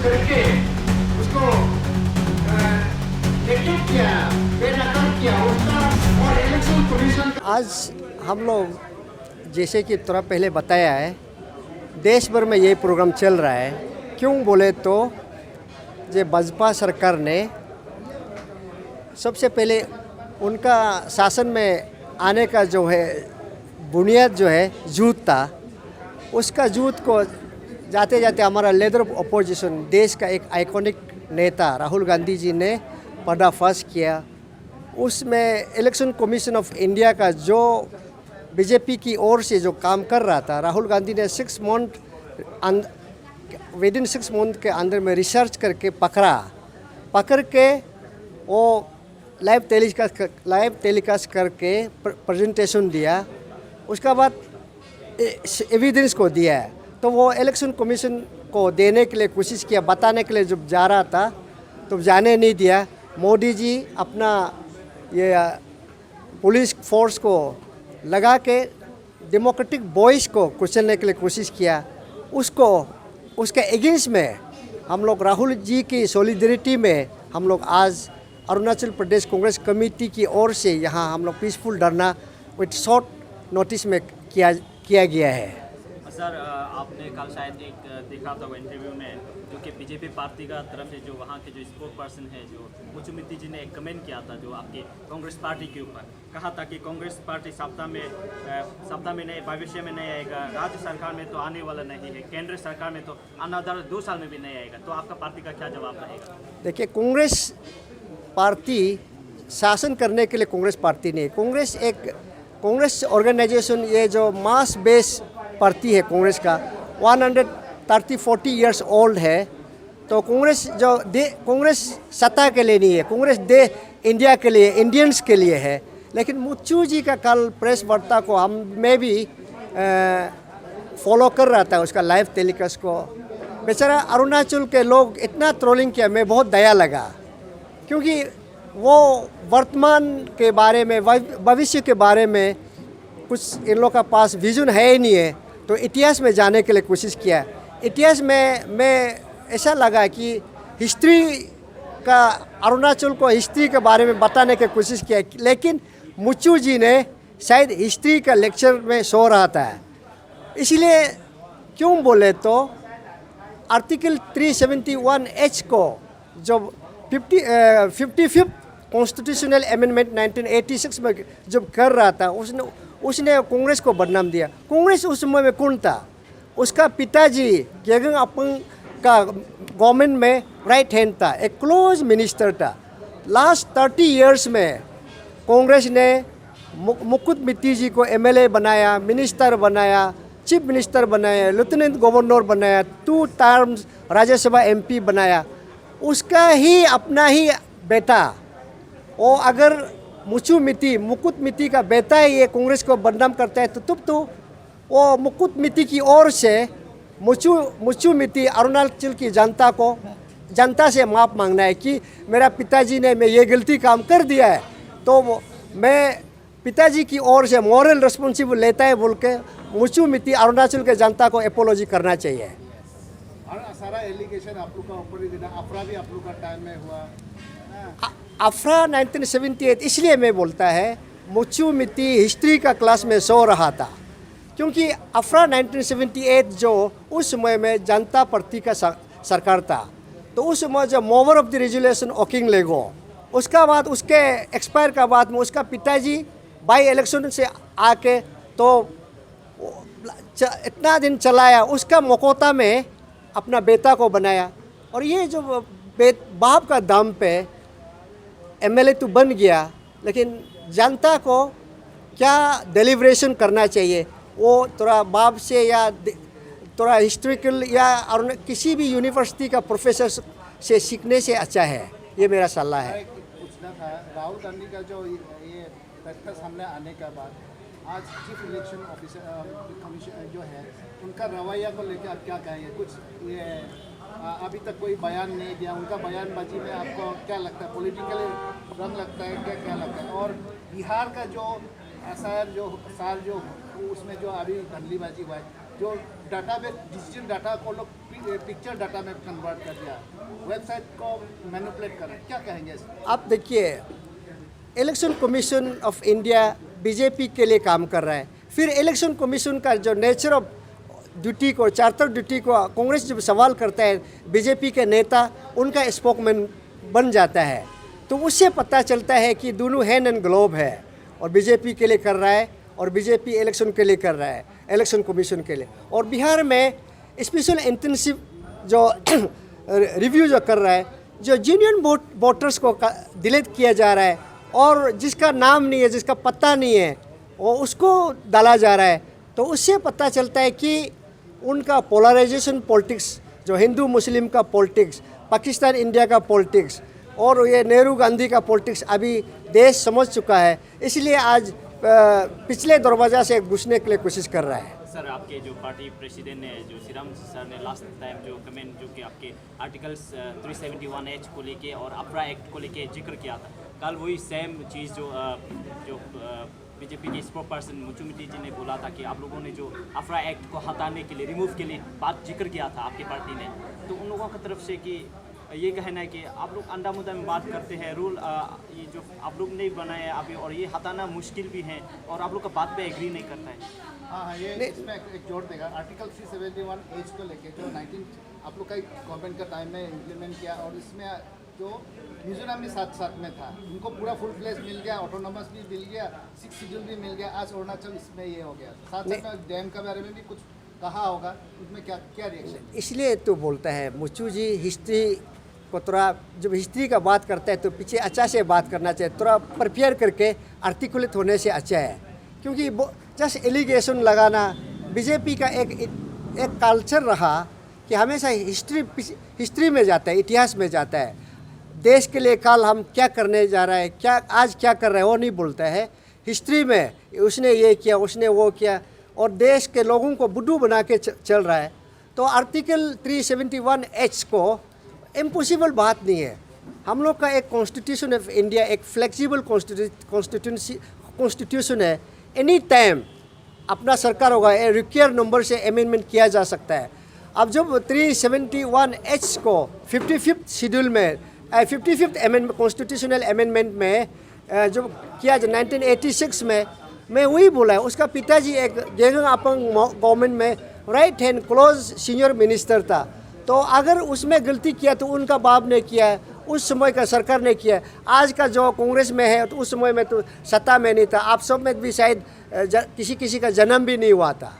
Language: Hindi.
करके उसको नेगलेक्ट किया, बेनकाब किया उसका। और इलेक्शन कमीशन आज हम लोग जैसे कि थोड़ा पहले बताया है, देश भर में ये प्रोग्राम चल रहा है। क्यों बोले तो जो भाजपा सरकार ने सबसे पहले उनका शासन में आने का जो है बुनियाद जो है जूत था, उसका जूत को जाते जाते हमारा लीडर ऑफ अपोजिशन, देश का एक आइकॉनिक नेता राहुल गांधी जी ने पर्दाफाश किया। उसमें इलेक्शन कमीशन ऑफ इंडिया का जो बीजेपी की ओर से जो काम कर रहा था, राहुल गांधी ने 6 मंथ विद इन 6 मंथ के अंदर में रिसर्च करके पकड़ के वो लाइव टेलीकास्ट करके प्रेजेंटेशन दिया। उसका बाद एविडेंस को दिया है। तो वो इलेक्शन कमीशन को देने के लिए कोशिश किया, बताने के लिए जब जा रहा था तो जाने नहीं दिया। मोदी जी अपना ये पुलिस फोर्स को लगा के डेमोक्रेटिक वॉइस को कुचलने के लिए कोशिश किया। उसके अगेंस्ट में हम लोग राहुल जी की सॉलिडरिटी में हम लोग आज अरुणाचल प्रदेश कांग्रेस कमेटी की ओर से यहाँ हम लोग पीसफुल धरना विद शॉर्ट नोटिस में किया गया है। सर, आपने कल शायद एक देखा था वो इंटरव्यू में, जो कि बीजेपी पार्टी का तरफ से जो वहाँ के जो स्पोक पर्सन है जो मुचुमित्ती जी ने एक कमेंट किया था जो आपके कांग्रेस पार्टी के ऊपर, कहा था कि कांग्रेस पार्टी सत्ता में नहीं, भविष्य में नहीं आएगा, राज्य सरकार में तो आने वाला नहीं है, केंद्र सरकार में तो अनदर 2 साल में भी नहीं आएगा। तो आपका पार्टी का क्या जवाब रहेगा? देखिए, कांग्रेस पार्टी शासन करने के लिए कांग्रेस पार्टी नहीं, कांग्रेस ऑर्गेनाइजेशन, ये जो मास बेस पार्टी है कांग्रेस का, 130-40 ईयर्स ओल्ड है। तो कांग्रेस सत्ता के लिए नहीं है, कांग्रेस इंडिया के लिए, इंडियंस के लिए है। लेकिन मुच्चू जी का कल प्रेस वार्ता को मैं भी फॉलो कर रहा था, उसका लाइव टेलीकास्ट को। बेचारा अरुणाचल के लोग इतना ट्रोलिंग किया, मैं बहुत दया लगा, क्योंकि वो वर्तमान के बारे में, भविष्य के बारे में कुछ इन लोगों का पास विजन है ही नहीं है। तो इतिहास में जाने के लिए कोशिश किया। इतिहास में मैं ऐसा लगा कि हिस्ट्री का, अरुणाचल को हिस्ट्री के बारे में बताने की कोशिश किया, लेकिन मुच्चू जी ने शायद हिस्ट्री का लेक्चर में सो रहा था। इसलिए क्यों बोले तो आर्टिकल 371H को जब 55th कॉन्स्टिट्यूशनल अमेंडमेंट 1986 में जब कर रहा था, उसने कांग्रेस को बदनाम दिया। कांग्रेस उस समय में कौन था? उसका पिताजी गेगन अपंग का गवर्नमेंट में राइट हैंड था, एक क्लोज मिनिस्टर था। लास्ट 30 इयर्स में कांग्रेस ने मुकुट मित्ती जी को MLA बनाया, मिनिस्टर बनाया, चीफ मिनिस्टर बनाया, लेफ्टिनेंट गवर्नर बनाया, 2 टर्म्स राज्यसभा MP बनाया। उसका ही अपना ही बेटा, वो अगर मुकुट मित्ती का बेटा ही ये कांग्रेस को बदनाम करता है, तो वो मुकुट मित्ती की ओर से मुचु मित्ती अरुणाचल की जनता से माफ़ मांगना है कि मेरा पिताजी ने मैं ये गलती काम कर दिया है, तो मैं पिताजी की ओर से मॉरल रिस्पॉन्सिबल लेता है बोल के मुचु मित्ती अरुणाचल के जनता को एपोलॉजी करना चाहिए। और सारा एलिगेशन आप लोग का ऊपर ही देना, अफरा भी आप लोग का टाइम में हुआ। अफरा 1978 इसलिए मैं बोलता है, मुचु मित्ती हिस्ट्री का क्लास में सो रहा था, क्योंकि अफरा 1978 जो उस समय में जनता पार्टी का सरकार था, तो उस समय जो मोवर ऑफ द रेजुलेशन ओकिंग लेगो, उसका बाद उसके एक्सपायर का बाद में उसका पिताजी बाई इलेक्शन से आके तो इतना दिन चलाया, उसका मकोता में अपना बेटा को बनाया। और ये जो बाप का दाम पे MLA तो बन गया, लेकिन जनता को क्या डेलिब्रेशन करना चाहिए, वो थोड़ा बाप से या थोड़ा हिस्ट्रिकल या और किसी भी यूनिवर्सिटी का प्रोफेसर से सीखने से अच्छा है। ये मेरा सलाह है। पूछना था, राहुल गांधी का जो ये तथ्य सामने आने के बाद आज चीफ इलेक्शन ऑफिसर कमीशन जो है, उनका रवैया को लेकर आप क्या कहेंगे? कुछ ये अभी तक कोई बयान नहीं दिया, उनका बयानबाजी में आपको क्या लगता है? पॉलिटिकली रंग लगता है क्या लगता है? और बिहार का जो SIR जो उसमें जो अभी धंधलीबाजी हुआ है, जो डाटा बेस डिजिटल डाटा को लोग प्रिंट पिक्चर डाटा में कन्वर्ट कर दिया, वेबसाइट को मैनिपुलेट कर रहे हैं, क्या कहेंगे इस पर? आप देखिए, election commission of India BJP के लिए काम कर रहा है, फिर इलेक्शन कमीशन का जो नेचर ऑफ ड्यूटी को, चार्टर ड्यूटी को कांग्रेस जब सवाल करता है, बीजेपी के नेता उनका स्पोकमैन बन जाता है, तो उससे पता चलता है कि दोनों हैंड एंड ग्लोव है, और बीजेपी के लिए कर रहा है और बीजेपी इलेक्शन के लिए कर रहा है, इलेक्शन कमीशन के लिए। और बिहार में स्पेशल इंटेंसिव जो रिव्यू जो कर रहा है, जो जेन्युइन वोटर्स को डिलीट किया जा रहा है और जिसका नाम नहीं है, जिसका पता नहीं है, वो उसको डाला जा रहा है, तो उससे पता चलता है कि उनका पोलराइजेशन पॉलिटिक्स, जो हिंदू मुस्लिम का पॉलिटिक्स, पाकिस्तान इंडिया का पॉलिटिक्स और ये नेहरू गांधी का पॉलिटिक्स अभी देश समझ चुका है, इसलिए आज पिछले दरवाज़ा से घुसने के लिए कोशिश कर रहा है। सर, आपके जो पार्टी प्रेसिडेंट ने, जो श्रीराम सर ने लास्ट टाइम जो कमेंट जो कि आपके आर्टिकल्स 371H को लेके और अफरा एक्ट को लेके जिक्र किया था, कल वही सेम चीज़ जो बीजेपी के स्पोक पर्सन मुचुमिटी जी ने बोला था कि आप लोगों ने जो अफरा एक्ट को हटाने के लिए, रिमूव के लिए बात जिक्र किया था आपकी पार्टी ने, तो उन लोगों की तरफ से कि ये कहना है कि आप लोग अंडा मुद्दा में बात करते हैं, रूल ये जो आप लोग नहीं बनाए अभी और ये हटाना मुश्किल भी है और आप लोग का बात पे एग्री नहीं करता है। हाँ, ये इसमें एक जोड़ देगा, आर्टिकल 371H को लेके जो 19 आप लोग का गवर्नमेंट का टाइम में इम्प्लीमेंट किया, और इसमें जो मिजोरम भी साथ में था, उनको पूरा फुल फ्लेज मिल गया, ऑटोनोमस भी मिल गया, 6 शेड्यूल भी मिल गया, आज अरुणाचल इसमें ये हो गया, साथ में डैम के बारे में भी कुछ कहा होगा, उसमें क्या रिएक्शन? इसलिए तो बोलता है मुचू जी, हिस्ट्री को थोड़ा, जब हिस्ट्री का बात करता है तो पीछे अच्छा से बात करना चाहिए, थोड़ा प्रिपेयर करके आर्टिकुलेट होने से अच्छा है, क्योंकि जस्ट एलिगेशन लगाना बीजेपी का एक कल्चर रहा कि हमेशा हिस्ट्री में जाता है, इतिहास में जाता है, देश के लिए कल हम क्या करने जा रहा है, क्या आज क्या कर रहे हैं वो नहीं बोलता है, हिस्ट्री में उसने ये किया, उसने वो किया, और देश के लोगों को बुद्धू बना के चल रहा है। तो आर्टिकल 371H को इम्पॉसिबल बात नहीं है। हम लोग का एक कॉन्स्टिट्यूशन ऑफ इंडिया एक फ्लेक्सिबल कॉन्स्टिट्यूशन है, एनी टाइम अपना सरकार होगा, रिक्वायर नंबर से अमेंडमेंट किया जा सकता है। अब जब 371H को 55th शेड्यूल में 55th अमेंडमेंट, कॉन्स्टिट्यूशनल अमेंडमेंट में जब किया 1986 में, मैं वही बोला है, उसका पिताजी एक गेगन अपंग गवर्नमेंट में right hand close senior minister था, तो अगर उसमें गलती किया तो उनका बाप ने किया है, उस समय का सरकार ने किया। आज का जो कांग्रेस में है तो उस समय में तो सत्ता में नहीं था, आप सब में भी शायद किसी का जन्म भी नहीं हुआ था।